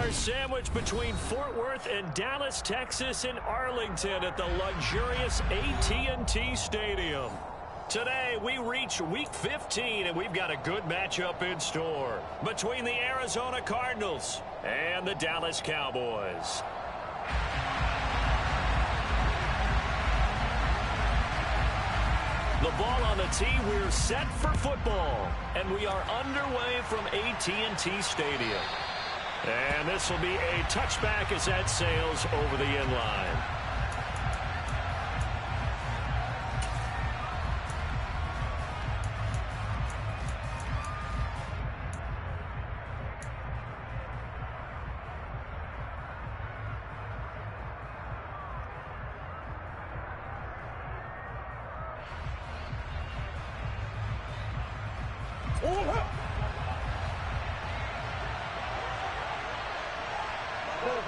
$2 sandwich between Fort Worth and Dallas, Texas, and Arlington at the luxurious AT&T Stadium. Today, we reach Week 15, and we've got a good matchup in store between the Arizona Cardinals and the Dallas Cowboys. The ball on the tee, we're set for football, and we are underway from AT&T Stadium. And this will be a touchback as that sails over the end line.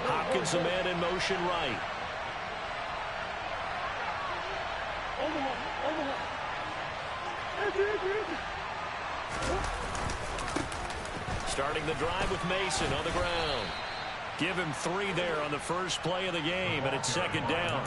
Hopkins, a man in motion right. Starting the drive with Mason on the ground. Give him 3 there on the first play of the game, and it's second down.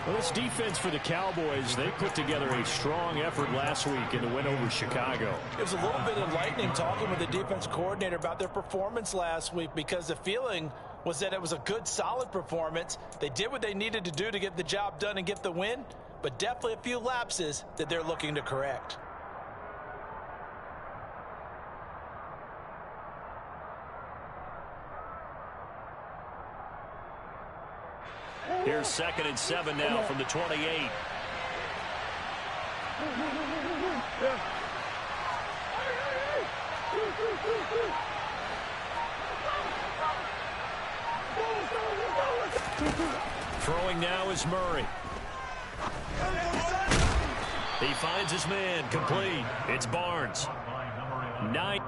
Well, this defense for the Cowboys, they put together a strong effort last week in the win over Chicago. It was a little bit enlightening talking with the defense coordinator about their performance last week, because the feeling was that it was a good, solid performance. They did what they needed to do to get the job done and get the win, but definitely a few lapses that they're looking to correct. Here's 2nd and 7 now from the 28. Throwing now is Murray. He finds his man, complete. It's Barnes. 9.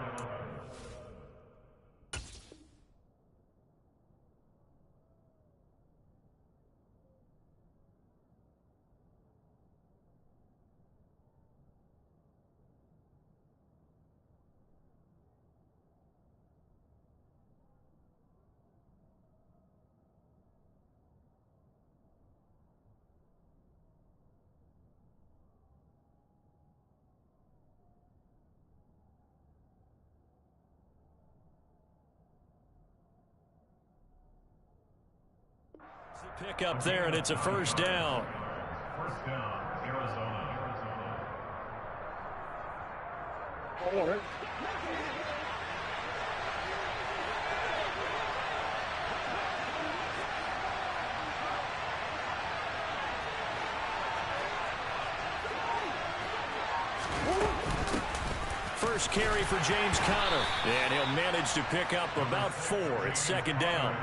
Pick up there, and it's a first down. First down, Arizona. First carry for James Conner, and he'll manage to pick up about 4. It's second down.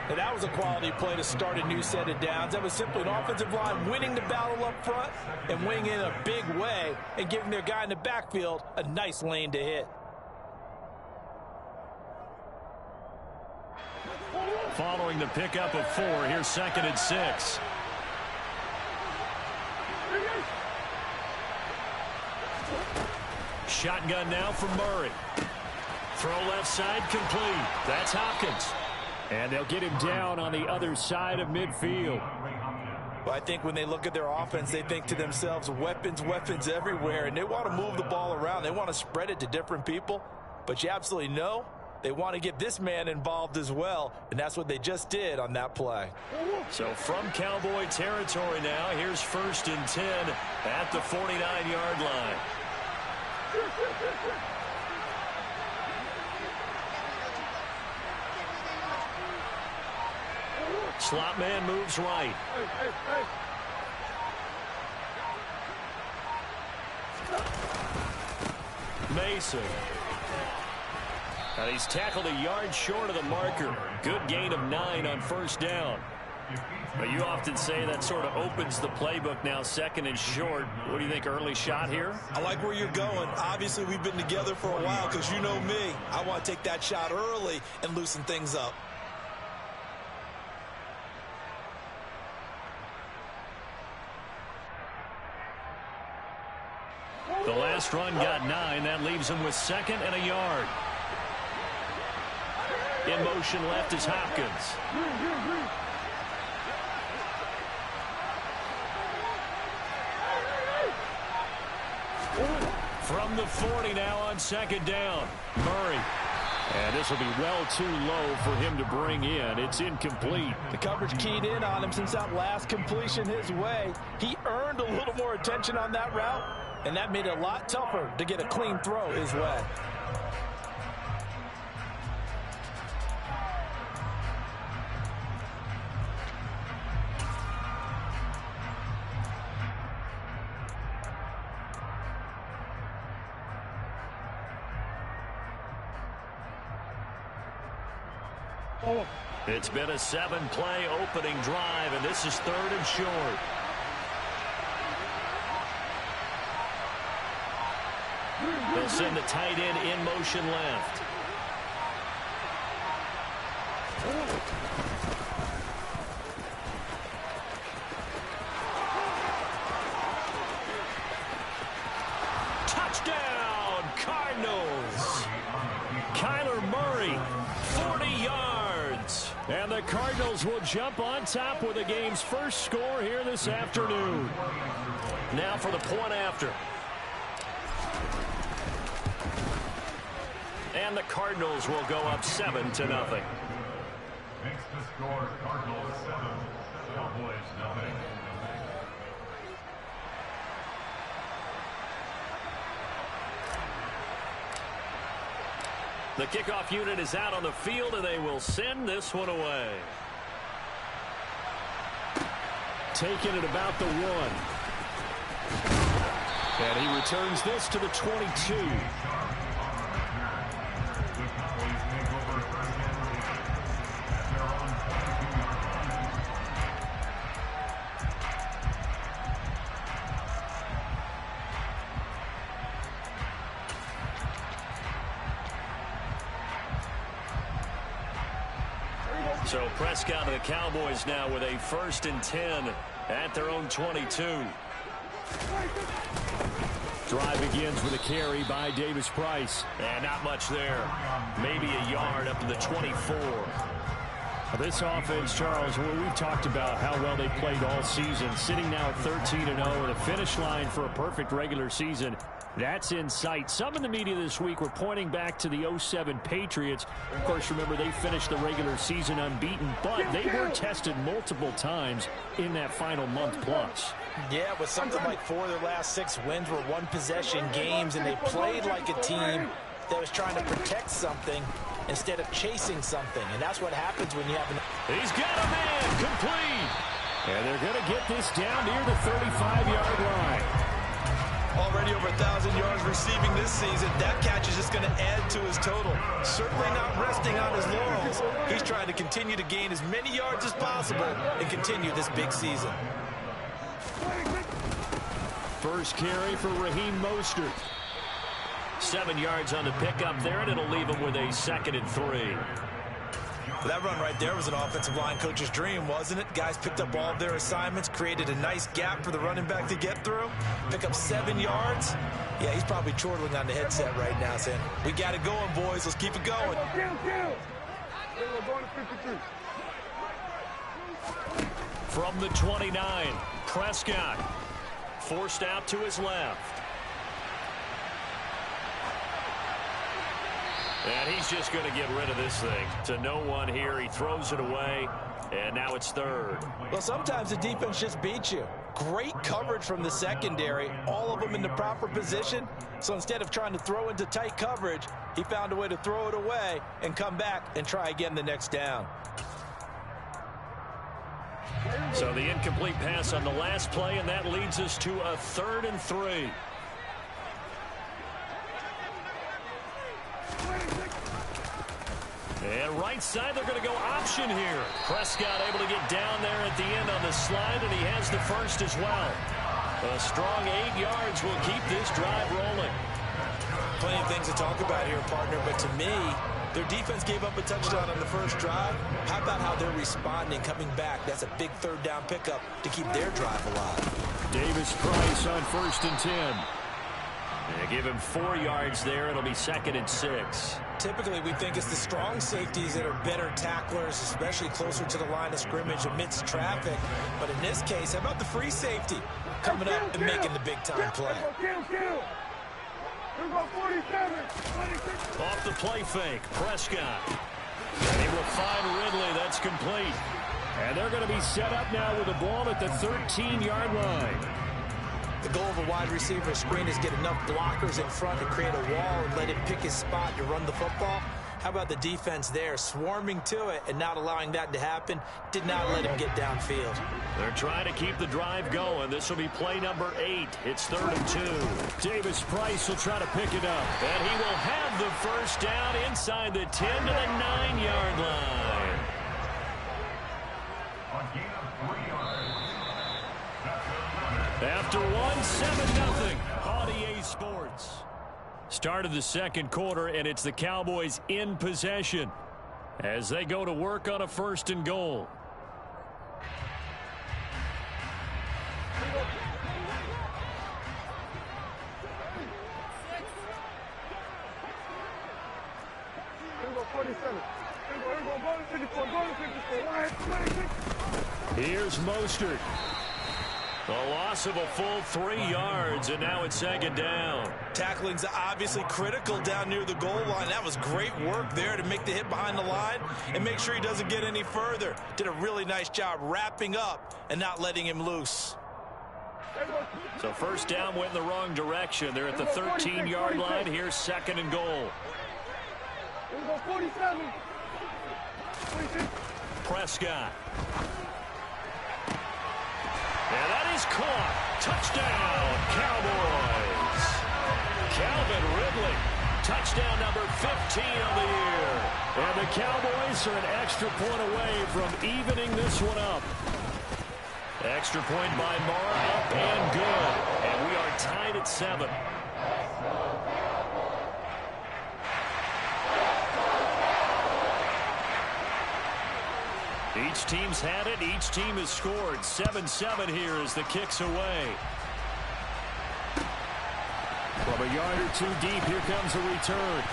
And that was a quality play to start a new set of downs. That was simply an offensive line winning the battle up front and winning in a big way and giving their guy in the backfield a nice lane to hit. Following the pickup of 4, here's 2nd and 6. Shotgun now from Murray. Throw left side, complete. That's Hopkins. And they'll get him down on the other side of midfield. Well, I think when they look at their offense, they think to themselves, weapons, weapons everywhere, and they want to move the ball around. They want to spread it to different people. But you absolutely know they want to get this man involved as well, and that's what they just did on that play. So from Cowboy territory now, here's 1st and 10 at the 49-yard line. Slot man moves right. Mason. And he's tackled a yard short of the marker. Good gain of 9 on first down. But you often say that sort of opens the playbook now, 2nd and short. What do you think, early shot here? I like where you're going. Obviously, we've been together for a while because you know me. I want to take that shot early and loosen things up. The last run got 9. That leaves him with 2nd and a yard. In motion left is Hopkins. From the 40 now on second down. Murray. And this will be well too low for him to bring in. It's incomplete. The coverage keyed in on him since that last completion his way. He earned a little more attention on that route, and that made it a lot tougher to get a clean throw his way. It's been a 7-play opening drive, and this is 3rd and short. They'll send the tight end in motion left. Touchdown, Cardinals! Kyler Murray, 40 yards. And the Cardinals will jump on top with the game's first score here this afternoon. Now for the point after. And the Cardinals will go up 7-0. Makes the score Cardinals 7, Cowboys 0. The kickoff unit is out on the field, and they will send this one away. Taking it about the 1. And he returns this to the 22. So Prescott and the Cowboys now with a 1st and 10 at their own 22. Drive begins with a carry by Davis Price. And not much there. Maybe a yard up to the 24. This offense, Charles, we've talked about how well they played all season. Sitting now at 13-0 and a finish line for a perfect regular season. That's in sight. Some in the media this week were pointing back to the 07 Patriots. Of course, remember, they finished the regular season unbeaten, but they were tested multiple times in that final month plus. Yeah, with something like 4 of their last 6 wins were one-possession games, and they played like a team that was trying to protect something instead of chasing something. And that's what happens when you have an... He's got a man complete. And they're going to get this down near the 35-yard line. Already over 1,000 yards receiving this season. That catch is just going to add to his total. Certainly not resting on his laurels. He's trying to continue to gain as many yards as possible and continue this big season. First carry for Raheem Mostert. 7 yards on the pickup there, and it'll leave him with a 2nd and 3. That run right there was an offensive line coach's dream, wasn't it? Guys picked up all of their assignments, created a nice gap for the running back to get through, pick up 7 yards. Yeah, he's probably chortling on the headset right now saying, we got it going, boys. Let's keep it going. From the 29, Prescott forced out to his left. And he's just going to get rid of this thing. To no one here. He throws it away, and now it's 3rd. Well, sometimes the defense just beats you. Great coverage from the secondary, all of them in the proper position. So instead of trying to throw into tight coverage, he found a way to throw it away and come back and try again the next down. So the incomplete pass on the last play, and that leads us to a 3rd and 3. And right side, they're going to go option here. Prescott able to get down there at the end on the slide, and he has the first as well. A strong 8 yards will keep this drive rolling. Plenty of things to talk about here, partner, but to me, their defense gave up a touchdown on the first drive. How about how they're responding, coming back? That's a big 3rd down pickup to keep their drive alive. Davis Price on 1st and 10. They give him 4 yards there. It'll be 2nd and 6. Typically, we think it's the strong safeties that are better tacklers, especially closer to the line of scrimmage amidst traffic. But in this case, how about the free safety coming up and making the big-time play? Off the play fake, Prescott. And he will find Ridley. That's complete. And they're going to be set up now with the ball at the 13-yard line. The goal of a wide receiver screen is get enough blockers in front to create a wall and let him pick his spot to run the football. How about the defense there, swarming to it and not allowing that to happen? Did not let him get downfield. They're trying to keep the drive going. This will be play number 8. It's 3rd and 2. Davis Price will try to pick it up. And he will have the first down inside the 10 to the 9-yard line. A gain of 3 yards. After 1, 7-0 on EA Sports. Start of the second quarter, and it's the Cowboys in possession as they go to work on a 1st and goal. Here's Mostert. The loss of a full 3 yards, and now it's 2nd down. Tackling's obviously critical down near the goal line. That was great work there to make the hit behind the line and make sure he doesn't get any further. Did a really nice job wrapping up and not letting him loose. So 1st down went in the wrong direction. They're at the 13-yard line. Here's 2nd and goal. Prescott. And that is caught. Touchdown, Cowboys. Calvin Ridley. Touchdown number 15 of the year. And the Cowboys are an extra point away from evening this one up. Extra point by Marr, up and good. And we are tied at 7. Each team's had it. Each team has scored. 7-7 here as the kick's away. From a yard or 2 deep, here comes a return.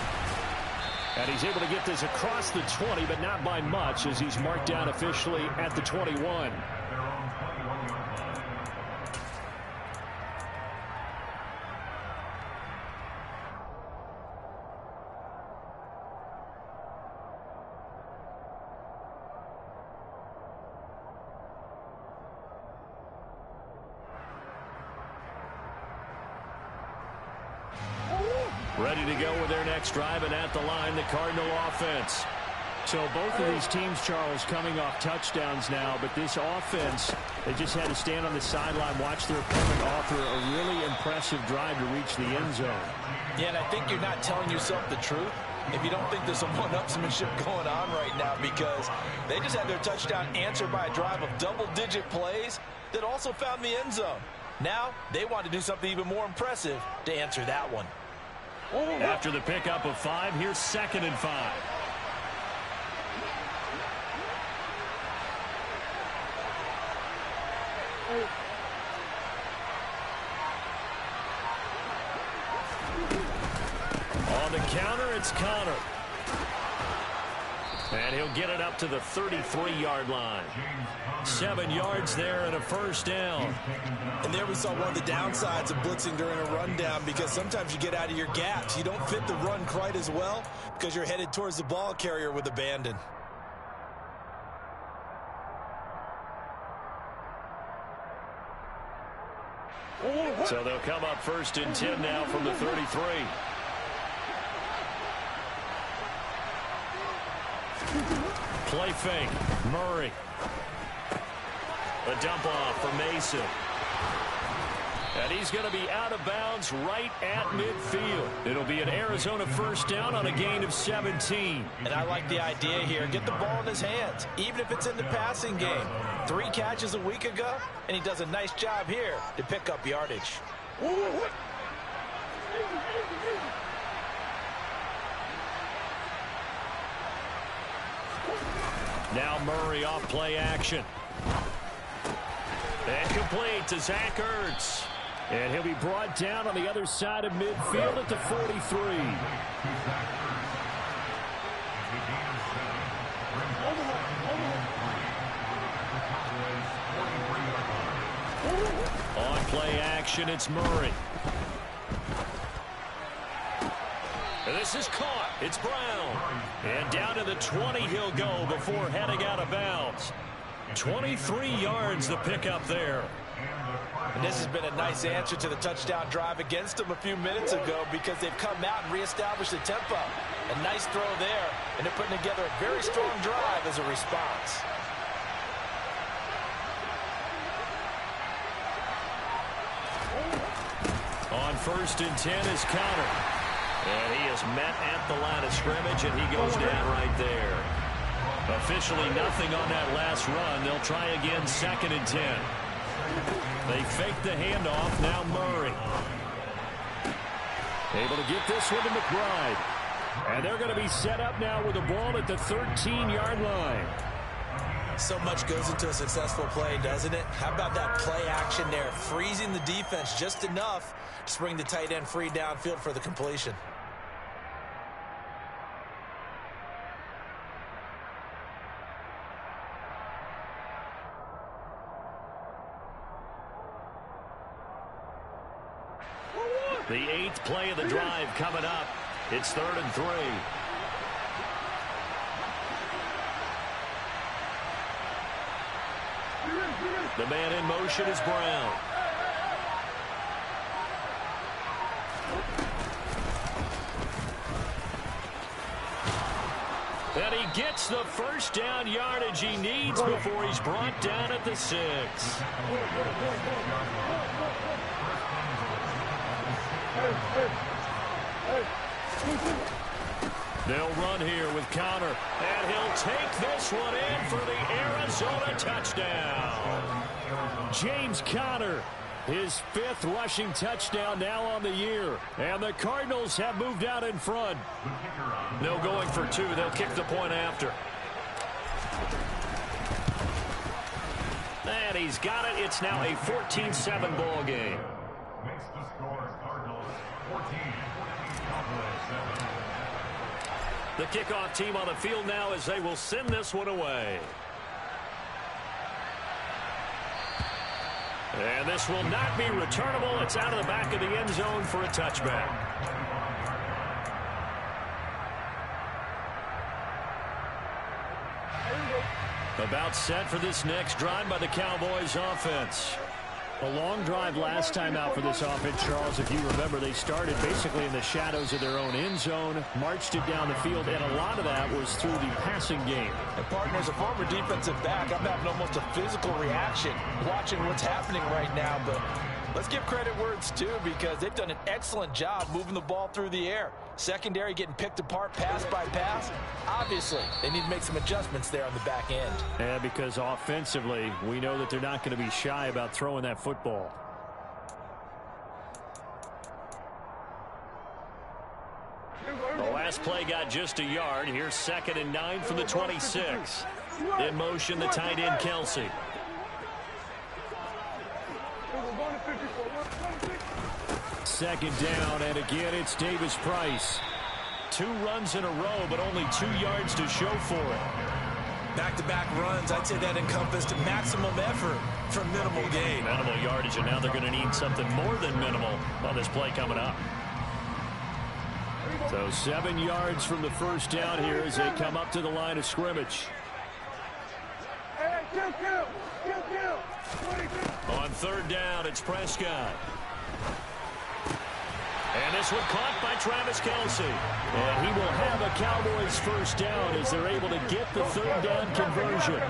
And he's able to get this across the 20, but not by much as he's marked down officially at the 21. Ready to go with their next drive, and at the line, the Cardinal offense. So both of these teams, Charles, coming off touchdowns now, but this offense, they just had to stand on the sideline, watch their opponent offer a really impressive drive to reach the end zone. Yeah, and I think you're not telling yourself the truth if you don't think there's some one-upsmanship going on right now, because they just had their touchdown answered by a drive of double-digit plays that also found the end zone. Now they want to do something even more impressive to answer that one. After the pickup of 5, here's 2nd and 5. On the counter, it's Connor. And he'll get it up to the 33-yard line. 7 yards there and a 1st down. And there we saw one of the downsides of blitzing during a rundown, because sometimes you get out of your gaps. You don't fit the run quite as well because you're headed towards the ball carrier with abandon. So they'll come up 1st and 10 now from the 33. Play fake. Murray. A dump off for Mason. And he's going to be out of bounds right at midfield. It'll be an Arizona 1st down on a gain of 17. And I like the idea here. Get the ball in his hands, even if it's in the passing game. 3 catches a week ago, and he does a nice job here to pick up yardage. Now Murray off play action. And complete to Zach Ertz. And he'll be brought down on the other side of midfield at the 43. On play action, it's Murray. And this is caught. It's Brown. And down to the 20 he'll go before heading out of bounds. 23 yards the pickup there. And this has been a nice answer to the touchdown drive against them a few minutes ago because they've come out and reestablished the tempo. A nice throw there, and they're putting together a very strong drive as a response. On 1st and 10 is Connor. And he is met at the line of scrimmage, and he goes down right there. Officially nothing on that last run. They'll try again 2nd and 10. They fake the handoff. Now Murray. Able to get this one to McBride. And they're going to be set up now with the ball at the 13-yard line. So much goes into a successful play, doesn't it? How about that play action there? Freezing the defense just enough to bring the tight end free downfield for the completion. The 8th play of the drive coming up. It's 3rd and 3. The man in motion is Brown. And he gets the first down yardage he needs before he's brought down at the 6. They'll run here with Connor, and he'll take this one in for the Arizona touchdown. James Conner, his 5th rushing touchdown now on the year, and the Cardinals have moved out in front. No going for 2. They'll kick the point after. And he's got it. It's now a 14-7 ball game. Makes the score Cardinals 14, Cowboys 7. The kickoff team on the field now as they will send this one away. And this will not be returnable. It's out of the back of the end zone for a touchback. About set for this next drive by the Cowboys offense. A long drive last time out for this offense, Charles. If you remember, they started basically in the shadows of their own end zone, marched it down the field, and a lot of that was through the passing game. And partner, as a former defensive back, I'm having almost a physical reaction watching what's happening right now. But let's give credit where it's due because they've done an excellent job moving the ball through the air. Secondary getting picked apart pass by pass. Obviously, they need to make some adjustments there on the back end. Yeah, because offensively, we know that they're not going to be shy about throwing that football. The last play got just a yard. Here's 2nd and 9 from the 26. In motion, the tight end, Kelsey. Second down, and again, it's Davis Price. 2 runs in a row, but only 2 yards to show for it. Back-to-back runs, I'd say that encompassed maximum effort for minimal gain. Minimal yardage, and now they're going to need something more than minimal on this play coming up. So 7 yards from the first down here as they come up to the line of scrimmage. On 3rd down, it's Prescott. And this one caught by Travis Kelsey. And he will have a Cowboys first down as they're able to get the 3rd down conversion.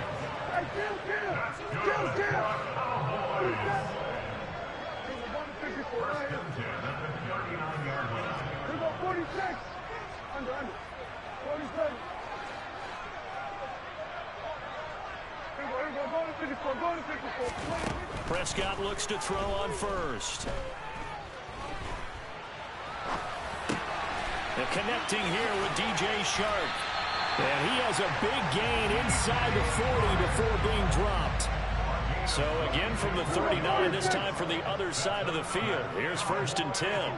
Prescott looks to throw on first. And connecting here with DJ Shark. And he has a big gain inside the 40 before being dropped. So again from the 39, this time from the other side of the field. Here's 1st and 10.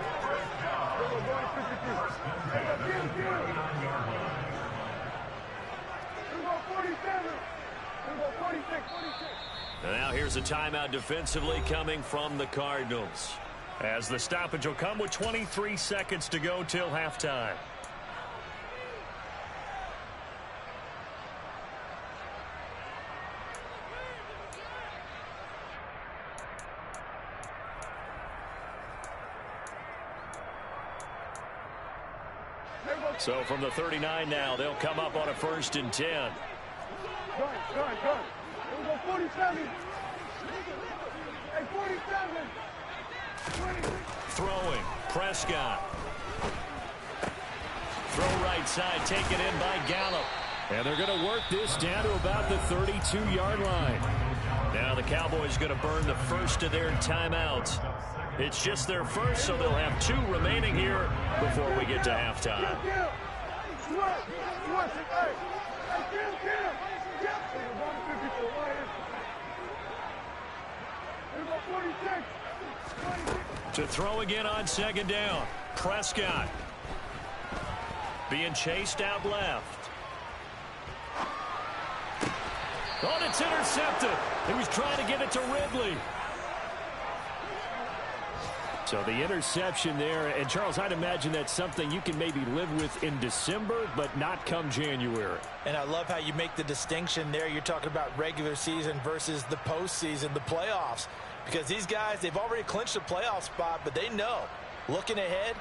Now here's a timeout defensively coming from the Cardinals, as the stoppage will come with 23 seconds to go till halftime. So from the 39 now, they'll come up on a 1st and 10. Gun. Here we go, 47. Hey, 47. Throwing, Prescott. Throw right side, taken in by Gallup. And they're going to work this down to about the 32-yard line. Now the Cowboys going to burn the first of their timeouts. It's just their first, so they'll have 2 remaining here before we get to halftime. To throw again on 2nd down. Prescott being chased out left. Oh, it's intercepted. He was trying to get it to Ridley. So the interception there, and Charles, I'd imagine that's something you can maybe live with in December, but not come January. And I love how you make the distinction there. You're talking about regular season versus the postseason, the playoffs. Because these guys, they've already clinched a playoff spot, but they know, looking ahead,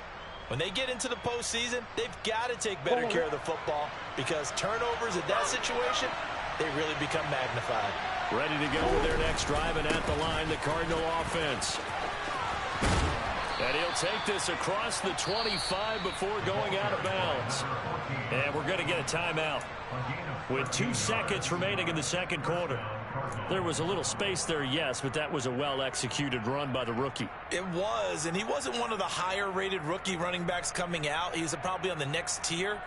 when they get into the postseason, they've got to take better care of the football, because turnovers in that situation, they really become magnified. Ready to go with their next drive, and at the line, the Cardinal offense. And he'll take this across the 25 before going out of bounds. And we're going to get a timeout with 2 seconds remaining in the 2nd quarter. There was a little space there, yes, but that was a well-executed run by the rookie. It was, and he wasn't one of the higher-rated rookie running backs coming out. He's probably on the next tier.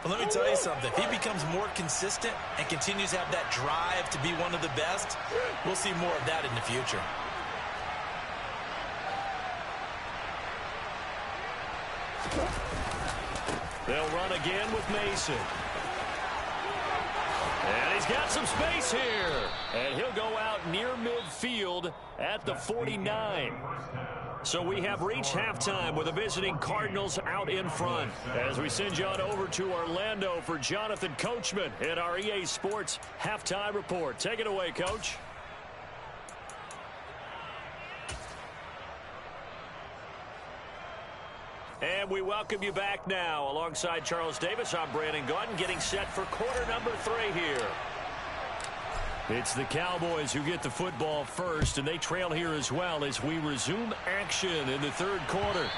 But let me tell you something. If he becomes more consistent and continues to have that drive to be one of the best, we'll see more of that in the future. They'll run again with Mason. And he's got some space here. And he'll go out near midfield at the 49. So we have reached halftime with the visiting Cardinals out in front. As we send you on over to Orlando for Jonathan Coachman in our EA Sports Halftime Report. Take it away, Coach. And we welcome you back now. Alongside Charles Davis, I'm Brandon Gordon, getting set for quarter number 3 here. It's the Cowboys who get the football first, and they trail here as well as we resume action in the 3rd quarter.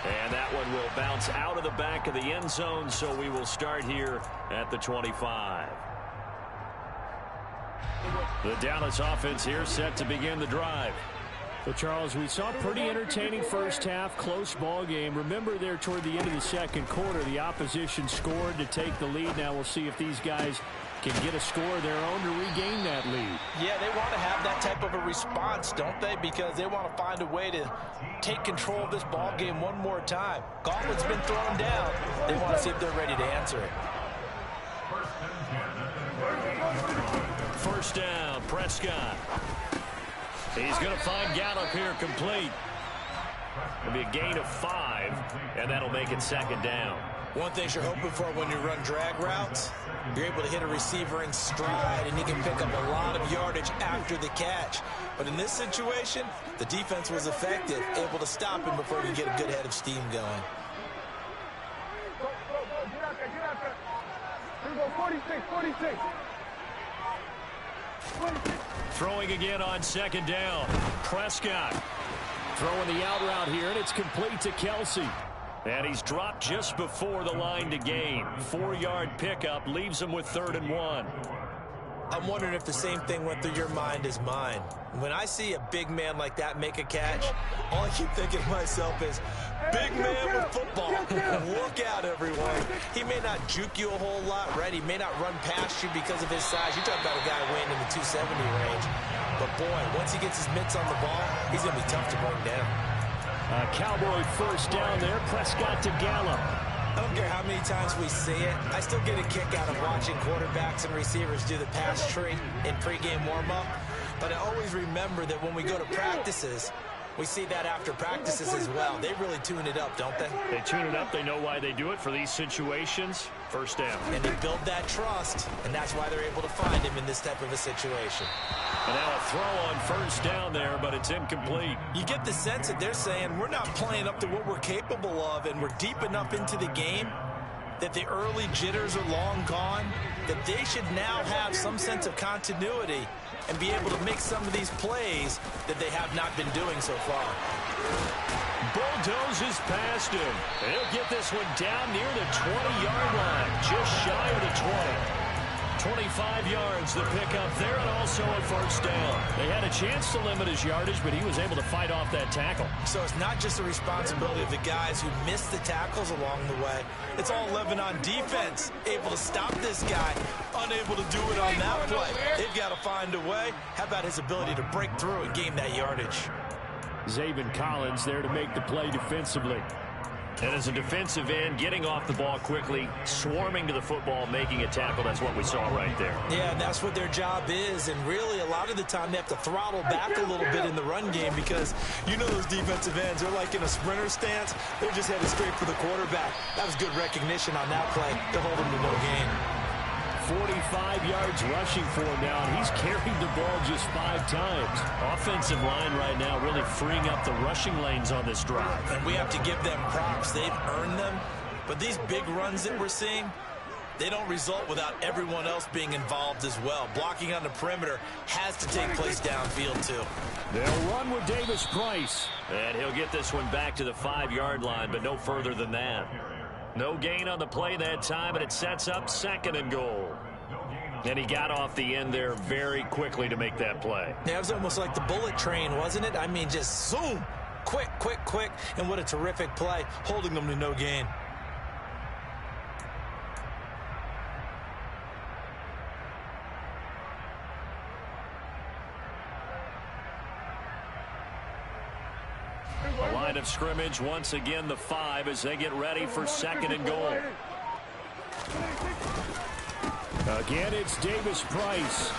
And that one will bounce out of the back of the end zone, so we will start here at the 25. The Dallas offense here set to begin the drive. Well, Charles, we saw a pretty entertaining first half, close ball game. Remember there toward the end of the 2nd quarter, the opposition scored to take the lead. Now we'll see if these guys can get a score of their own to regain that lead. Yeah, they want to have that type of a response, don't they? Because they want to find a way to take control of this ball game one more time. Gauntlet's been thrown down. They want to see if they're ready to answer it. 1st down, Prescott. He's going to find Gallup here complete. It'll be a gain of 5, and that'll make it 2nd down. One thing you're hoping for when you run drag routes, you're able to hit a receiver in stride, and he can pick up a lot of yardage after the catch. But in this situation, the defense was effective, able to stop him before he can get a good head of steam going. Here we go, 46. Throwing again on 2nd down. Prescott throwing the out route here, and it's complete to Kelsey. And he's dropped just before the line to gain. 4-yard pickup leaves him with 3rd and 1. I'm wondering if the same thing went through your mind as mine. When I see a big man like that make a catch, all I keep thinking to myself is, big man with football. Look out, everyone. He may not juke you a whole lot, right? He may not run past you because of his size. You're talking about a guy weighing in the 270 range. But, boy, once he gets his mitts on the ball, he's going to be tough to bring down. Cowboy first down there. Prescott to Gallup. I don't care how many times we see it. I still get a kick out of watching quarterbacks and receivers do the pass tree in pregame warm-up. But I always remember that when we go to practices, we see that after practices as well. They really tune it up, don't they? They tune it up. They know why they do it for these situations. First down. And they build that trust, and that's why they're able to find him in this type of a situation. And now a throw on first down there, but it's incomplete. You get the sense that they're saying we're not playing up to what we're capable of, and we're deep enough into the game that the early jitters are long gone, that they should now have some sense of continuity and be able to make some of these plays that they have not been doing so far. Bulldozes past him. He'll get this one down near the 20-yard line, just shy of the 20. 25 yards the pickup there, and also a first down. They had a chance to limit his yardage, but he was able to fight off that tackle. So it's not just the responsibility of the guys who missed the tackles along the way. It's all living on defense, able to stop this guy, unable to do it on that play. They've got to find a way. How about his ability to break through and gain that yardage? Zaven Collins there to make the play defensively. And as a defensive end, getting off the ball quickly, swarming to the football, making a tackle, that's what we saw right there. Yeah, and that's what their job is. And really, a lot of the time, they have to throttle back a little bit in the run game because you know those defensive ends, they're like in a sprinter stance. They're just headed straight for the quarterback. That was good recognition on that play to hold him to no gain. 45 yards rushing for him now, and he's carried the ball just 5 times. Offensive line right now really freeing up the rushing lanes on this drive. And we have to give them props. They've earned them. But these big runs that we're seeing, they don't result without everyone else being involved as well. Blocking on the perimeter has to take place downfield, too. They'll run with Davis Price. And he'll get this one back to the 5-yard line, but no further than that. No gain on the play that time, and it sets up 2nd and goal. And he got off the end there very quickly to make that play. Yeah, it was almost like the bullet train, wasn't it? I mean, just zoom. Quick, quick, quick. And what a terrific play, holding them to no gain. A line of scrimmage, once again the 5 as they get ready for 2nd and goal. Again, it's Davis Price.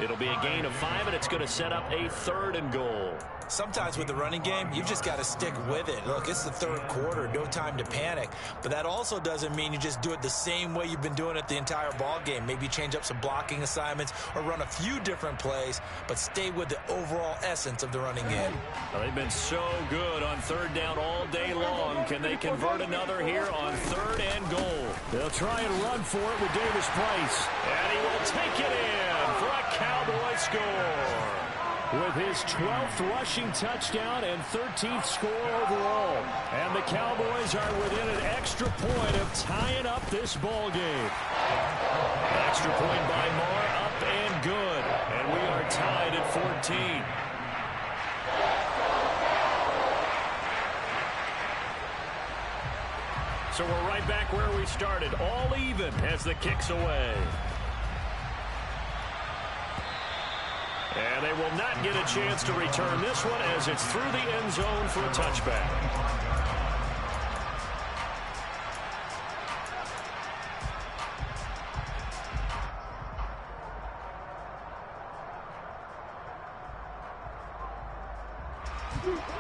It'll be a gain of 5, and it's going to set up a 3rd and goal. Sometimes with the running game, you've just got to stick with it. Look, it's the 3rd quarter, no time to panic. But that also doesn't mean you just do it the same way you've been doing it the entire ball game. Maybe change up some blocking assignments or run a few different plays, but stay with the overall essence of the running game. Well, they've been so good on 3rd down all day long. Can they convert another here on 3rd and goal? They'll try and run for it with Davis Price. And he will take it in for a Cowboy score. With his 12th rushing touchdown and 13th score overall. And the Cowboys are within an extra point of tying up this ball game. Extra point by Marr, up and good. And we are tied at 14. So we're right back where we started, all even as the kick's away. And they will not get a chance to return this one as it's through the end zone for a touchback.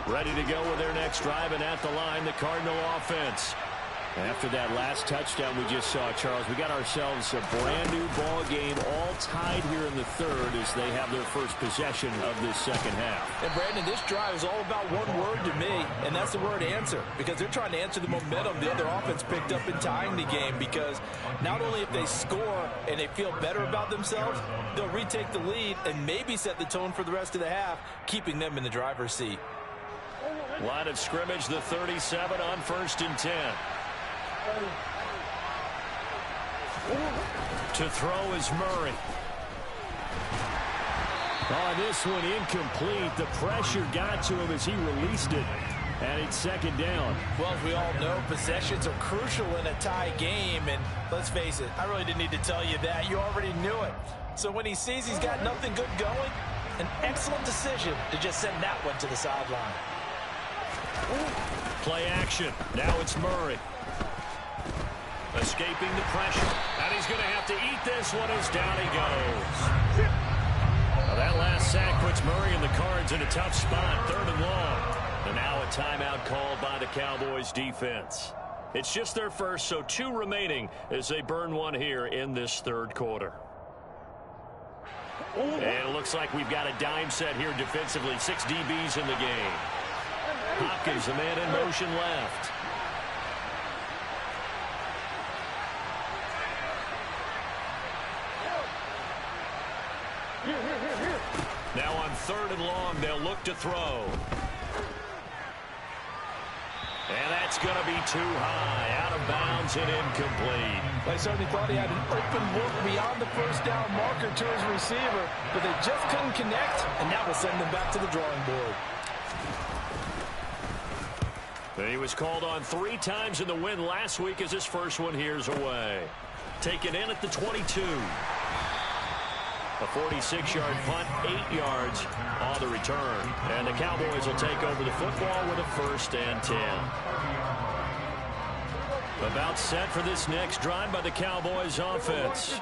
Ready to go with their next drive, and at the line, the Cardinal offense. After that last touchdown we just saw, Charles, we got ourselves a brand-new ball game, all tied here in the 3rd as they have their first possession of this 2nd half. And, Brandon, this drive is all about one word to me, and that's the word answer, because they're trying to answer the momentum the other offense picked up in tying the game, because not only if they score and they feel better about themselves, they'll retake the lead and maybe set the tone for the rest of the half, keeping them in the driver's seat. Line of scrimmage, the 37 on 1st and 10. To throw is Murray. On this one, incomplete. The pressure got to him as he released it. And it's 2nd down. Well, as we all know, possessions are crucial in a tie game. And let's face it, I really didn't need to tell you that. You already knew it. So when he sees he's got nothing good going, an excellent decision to just send that one to the sideline. Play action. Now it's Murray. Escaping the pressure. And he's going to have to eat this one as down he goes. Now that last sack puts Murray and the Cards in a tough spot. 3rd and long. And now a timeout called by the Cowboys defense. It's just their first, so 2 remaining as they burn one here in this 3rd quarter. And it looks like we've got a dime set here defensively. 6 DBs in the game. Hopkins, the man in motion left. Now on 3rd and long, they'll look to throw. And that's going to be too high, out of bounds and incomplete. They certainly thought he had an open look beyond the first down marker to his receiver, but they just couldn't connect, and that will send them back to the drawing board. And he was called on 3 times in the win last week as his first one here's away. Taken in at the 22. A 46-yard punt, 8 yards on the return. And the Cowboys will take over the football with a 1st and 10. About set for this next drive by the Cowboys offense.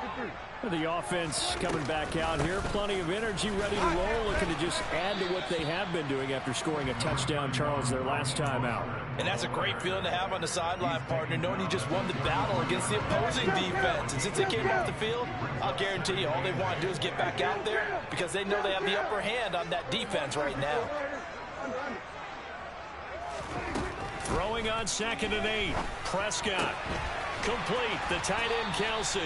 The offense coming back out here. Plenty of energy, ready to roll, looking to just add to what they have been doing after scoring a touchdown, Charles, their last time out. And that's a great feeling to have on the sideline, partner, knowing you just won the battle against the opposing defense. And since they came off the field, I'll guarantee you all they want to do is get back out there because they know they have the upper hand on that defense right now. Throwing on 2nd and 8. Prescott. Complete. The tight end, Kelsey.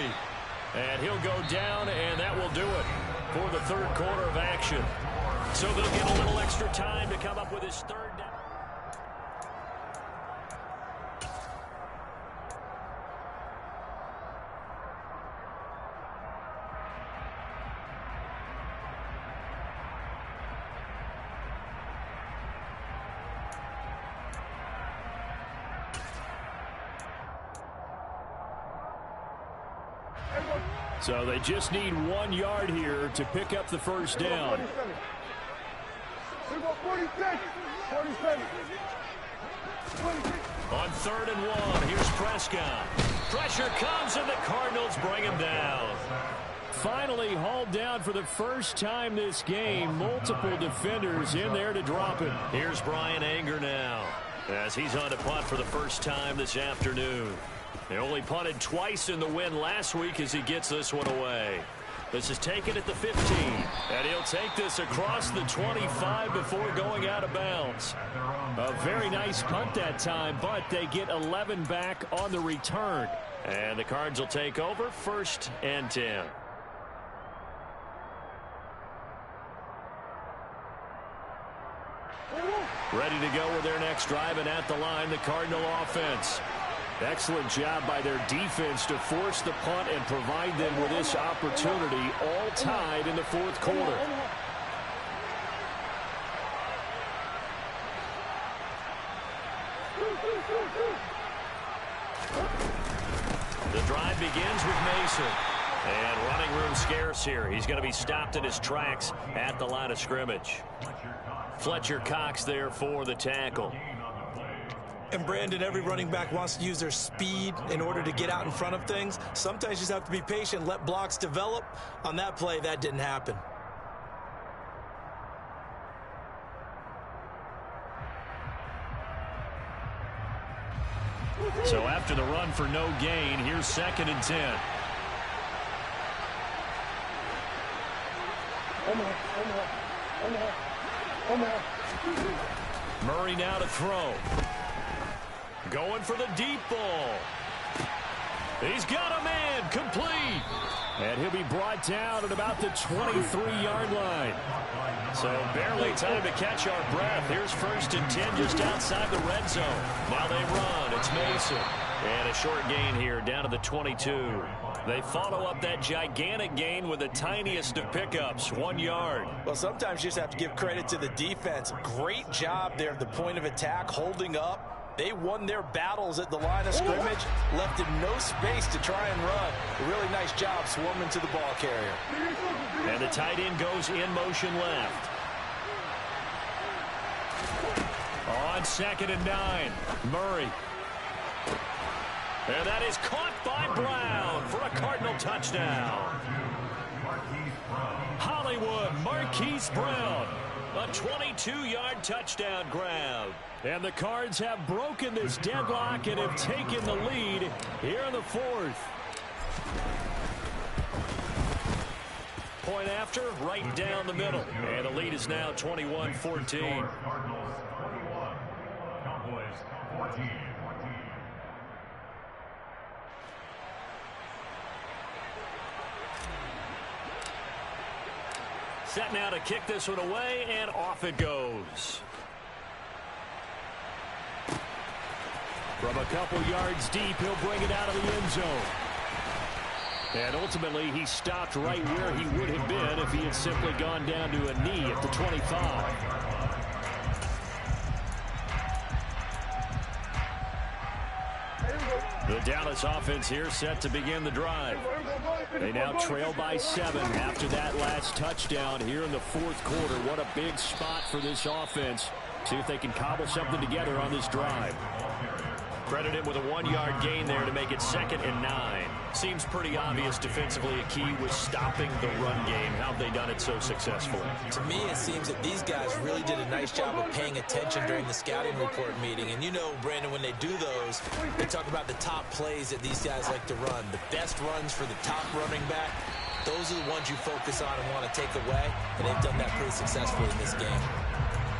And he'll go down, and that will do it for the 3rd quarter of action. So they'll get a little extra time to come up with his 3rd down. So they just need 1 yard here to pick up the 1st down. On 3rd and 1, here's Prescott. Pressure comes, and the Cardinals bring him down. Finally hauled down for the first time this game. Multiple defenders in there to drop him. Here's Brian Anger now as he's on to punt for the first time this afternoon. They only punted twice in the win last week as he gets this one away. This is taken at the 15. And he'll take this across the 25 before going out of bounds. A very nice punt that time, but they get 11 back on the return. And the Cards will take over 1st and 10. Ready to go with their next drive, and at the line, the Cardinal offense. Excellent job by their defense to force the punt and provide them with this opportunity, all tied in the 4th quarter. The drive begins with Mason. And running room scarce here. He's going to be stopped in his tracks at the line of scrimmage. Fletcher Cox there for the tackle. And Brandon, every running back wants to use their speed in order to get out in front of things. Sometimes you just have to be patient, let blocks develop. On that play, that didn't happen. So after the run for no gain, here's 2nd and 10. Murray now to throw. Going for the deep ball. He's got a man, complete. And he'll be brought down at about the 23-yard line. So barely time to catch our breath. Here's 1st and 10 just outside the red zone. Now they run. It's Mason. And a short gain here down to the 22. They follow up that gigantic gain with the tiniest of pickups, 1 yard. Well, sometimes you just have to give credit to the defense. Great job there at the point of attack, holding up They won their battles at the line of scrimmage, left him no space to try and run. A really nice job swarming to the ball carrier. And the tight end goes in motion left. On 2nd and 9, Murray. And that is caught by Brown for a Cardinal touchdown. Hollywood Marquise Brown. A 22-yard touchdown grab. And the Cards have broken this deadlock and have taken the lead here in the 4th. Point after, right down the middle. And the lead is now 21-14. Cardinals 21, Cowboys 14. Set now to kick this one away, and off it goes. From a couple yards deep, he'll bring it out of the end zone. And ultimately, he stopped right where he would have been if he had simply gone down to a knee at the 25. The Dallas offense here set to begin the drive. They now trail by 7 after that last touchdown here in the 4th quarter. What a big spot for this offense. See if they can cobble something together on this drive. Credit him with a 1-yard gain there to make it 2nd and 9. Seems pretty obvious defensively a key was stopping the run game. How have they done it so successfully? To me, it seems that these guys really did a nice job of paying attention during the scouting report meeting. And you know, Brandon, when they do those, they talk about the top plays that these guys like to run. The best runs for the top running back, those are the ones you focus on and want to take away. And they've done that pretty successfully in this game.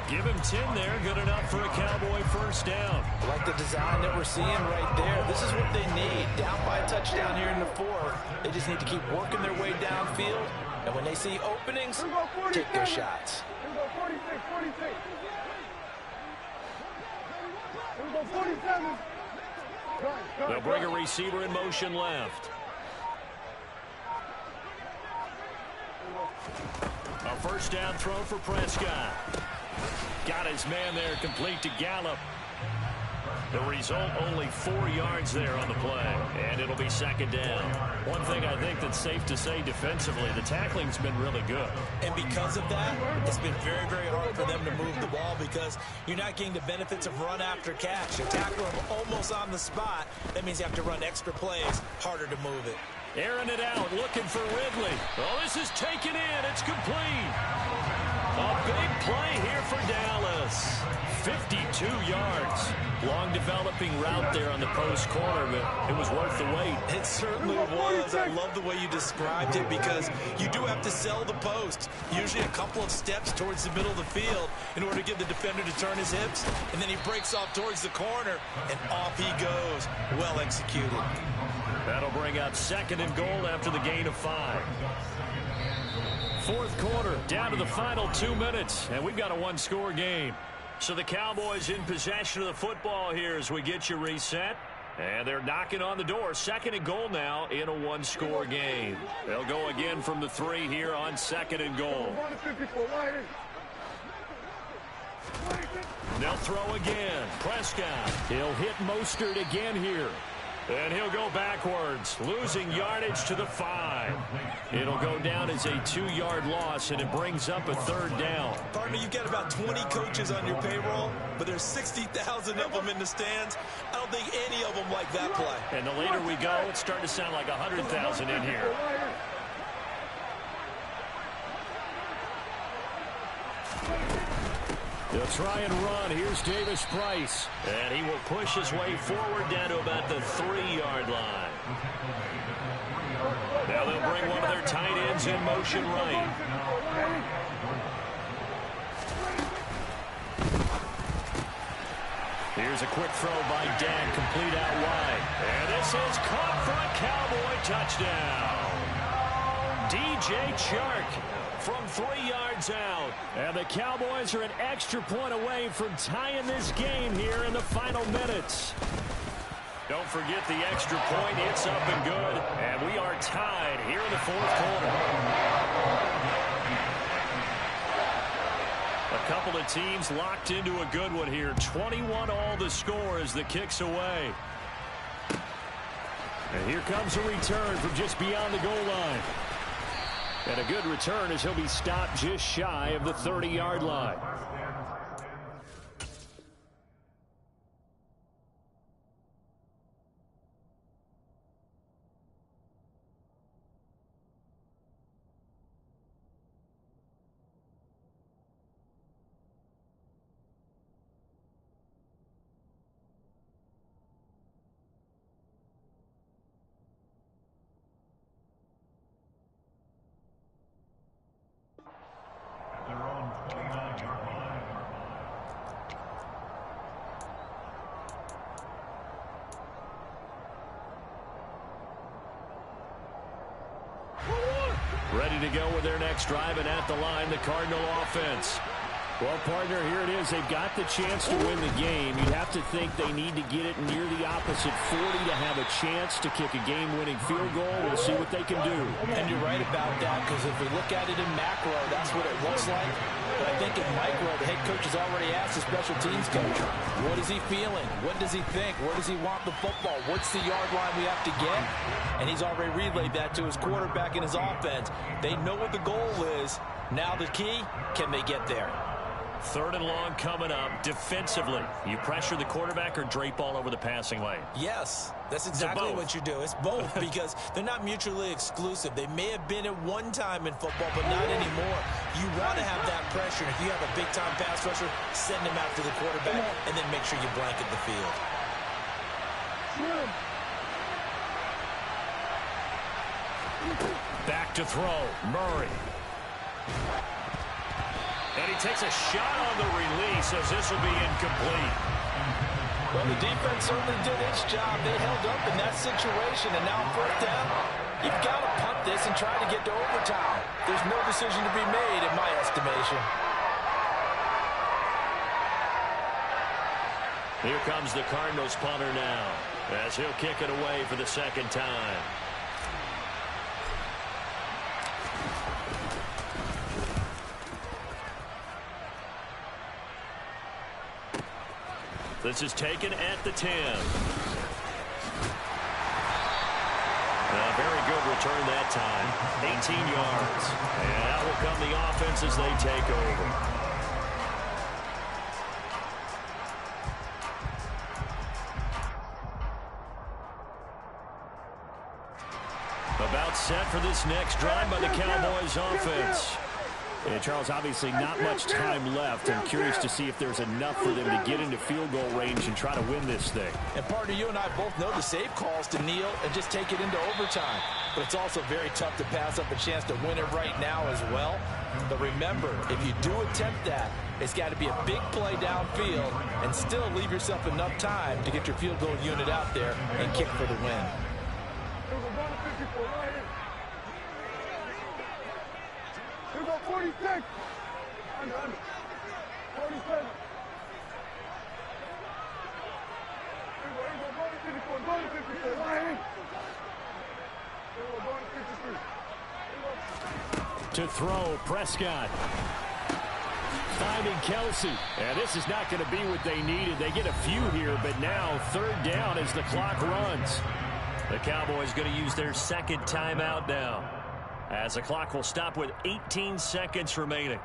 Give him 10 there. Good enough for a Cowboy first down. I like the design that we're seeing right there. This is what they need. Down by a touchdown here in the 4th. They just need to keep working their way downfield. And when they see openings, take their shots. Here we go, 46, 46. Here we go, 47. They'll bring a receiver in motion left. A first down throw for Prescott. Got his man there, complete to Gallup. The result, only 4 yards there on the play, and it'll be 2nd down. One thing I think that's safe to say defensively, the tackling's been really good. And because of that, it's been very, very hard for them to move the ball because you're not getting the benefits of run after catch. You tackle them almost on the spot. That means you have to run extra plays, harder to move it. Airing it out, looking for Ridley. Oh, this is taken in. It's complete. A big play here for Dallas. 52 yards. Long developing route there on the post corner, but it was worth the wait. It certainly was. I love the way you described it because you do have to sell the post. Usually a couple of steps towards the middle of the field in order to get the defender to turn his hips. And then he breaks off towards the corner, and off he goes. Well executed. That'll bring up 2nd and goal after the gain of 5. 4th quarter, down to the final 2 minutes, and we've got a 1-score game. So the Cowboys in possession of the football here as we get you reset. And they're knocking on the door. 2nd and goal now in a 1-score game. They'll go again from the 3 here on 2nd and goal. They'll throw again. Prescott. He'll hit Mostert again here. And he'll go backwards, losing yardage to the 5. It'll go down as a 2-yard loss, and it brings up a 3rd down. Partner, you've got about 20 coaches on your payroll, but there's 60,000 of them in the stands. I don't think any of them like that play. And the later we go, it's starting to sound like 100,000 in here. They'll try and run. Here's Davis Price. And he will push his way forward down to about the 3-yard line. Now they'll bring one of their tight ends in motion right. Here's a quick throw by Dan, complete out wide. And this is caught for a Cowboy touchdown. DJ Chark from 3 yards out. And the Cowboys are an extra point away from tying this game here in the final minutes. Don't forget the extra point. It's up and good. And we are tied here in the 4th quarter. A Couple of teams locked into a good one here. 21 all the score as the kick's away. And here comes a return from just beyond the goal line. And a good return as he'll be stopped just shy of the 30-yard line. Ready to go with their next drive, and at the line, the Cardinal offense. Well, partner, here it is. They've got the chance to win the game. You'd have to think they need to get it near the opposite 40 to have a chance to kick a game-winning field goal. We'll see what they can do. And you're right about that, because if we look at it in macro, that's what it looks like. But I think in micro, the head coach has already asked the special teams coach, what is he feeling? What does he think? Where does he want the football? What's the yard line we have to get? And he's already relayed that to his quarterback and his offense. They know what the goal is. Now the key, can they get there? 3rd and long coming up. Defensively, you pressure the quarterback or drape all over the passing lane? Yes, that's exactly what you do. It's both because they're not mutually exclusive. They may have been at one time in football, but not anymore. You want to have that pressure. If you have a big-time pass rusher, send him after the quarterback, and then make sure you blanket the field. Back to throw. Murray. And he takes a shot on the release as this will be incomplete. Well, the defense certainly did its job. They held up in that situation, and now 4th down, you've got to punt this and try to get to overtime. There's no decision to be made in my estimation. Here comes the Cardinals punter now as he'll kick it away for the 2nd time. This is taken at the 10. A very good return that time. 18 yards. And out will come the offense as they take over. About set for this next drive by the Cowboys offense. And Charles, obviously not much time left. I'm curious to see if there's enough for them to get into field goal range and try to win this thing. And partner, you and I both know the safe calls to kneel and just take it into overtime. But it's also very tough to pass up a chance to win it right now as well. But remember, if you do attempt that, it's got to be a big play downfield and still leave yourself enough time to get your field goal unit out there and kick for the win. Here go 46. 47. To throw, Prescott. Finding Kelsey. And this is not going to be what they needed. They get a few here, but now 3rd down as the clock runs. The Cowboys going to use their 2nd timeout now, as the clock will stop with 18 seconds remaining.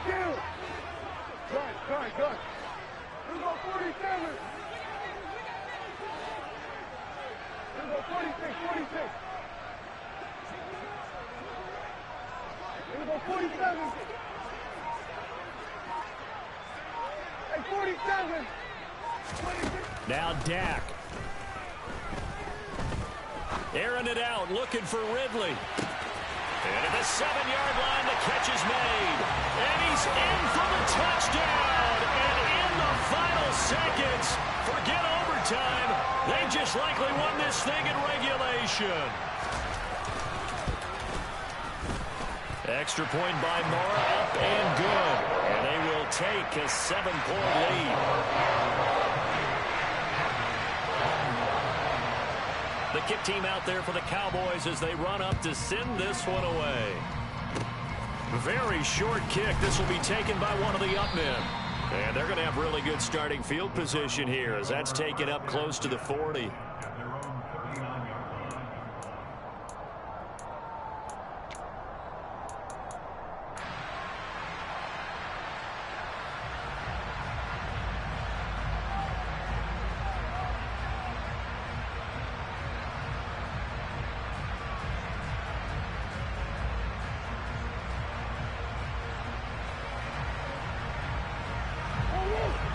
Kill. Good. Here go 47. Here go 46. Here go 47. Hey, 47. 26. Now Dak. Airing it out, looking for Ridley. And at the 7-yard line, the catch is made. And he's in for the touchdown. And in the final seconds, forget overtime. They just likely won this thing in regulation. Extra point by Mora, up and good. And they will take a 7-point lead. The kick team out there for the Cowboys as they run up to send this one away. Very short kick. This will be taken by one of the up men. And they're going to have really good starting field position here as that's taken up close to the 40.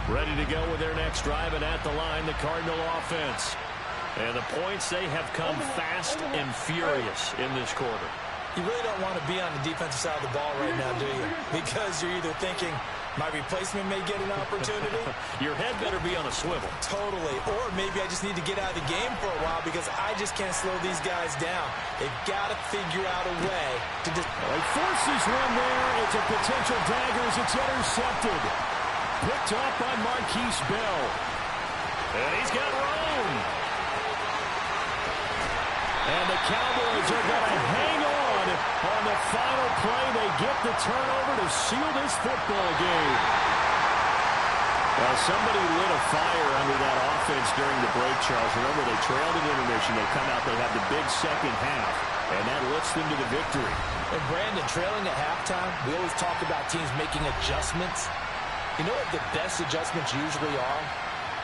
Ready to go with their next drive, and at the line, the Cardinal offense. And the points, they have come fast and furious in this quarter. You really don't want to be on the defensive side of the ball right now, do you? Because you're either thinking, my replacement may get an opportunity. Your head better be on a swivel. Totally. Or maybe I just need to get out of the game for a while because I just can't slow these guys down. They've got to figure out a way to just... He forces one there. It's a potential dagger as it's intercepted. Picked up by Marquise Bell. And he's got room. And the Cowboys are going to hang on the final play. They get the turnover to seal this football game. Well, somebody lit a fire under that offense during the break, Charles. Remember, they trailed in intermission. They come out, they have the big second half, and that lifts them to the victory. And Brandon, trailing at halftime, we always talk about teams making adjustments. You know what the best adjustments usually are?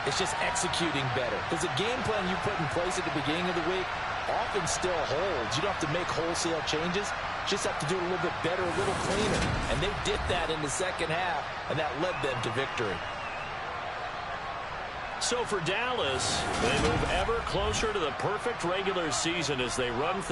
It's just executing better. Because the game plan you put in place at the beginning of the week often still holds. You don't have to make wholesale changes. You just have to do it a little bit better, a little cleaner. And they did that in the second half, and that led them to victory. So for Dallas, they move ever closer to the perfect regular season as they run things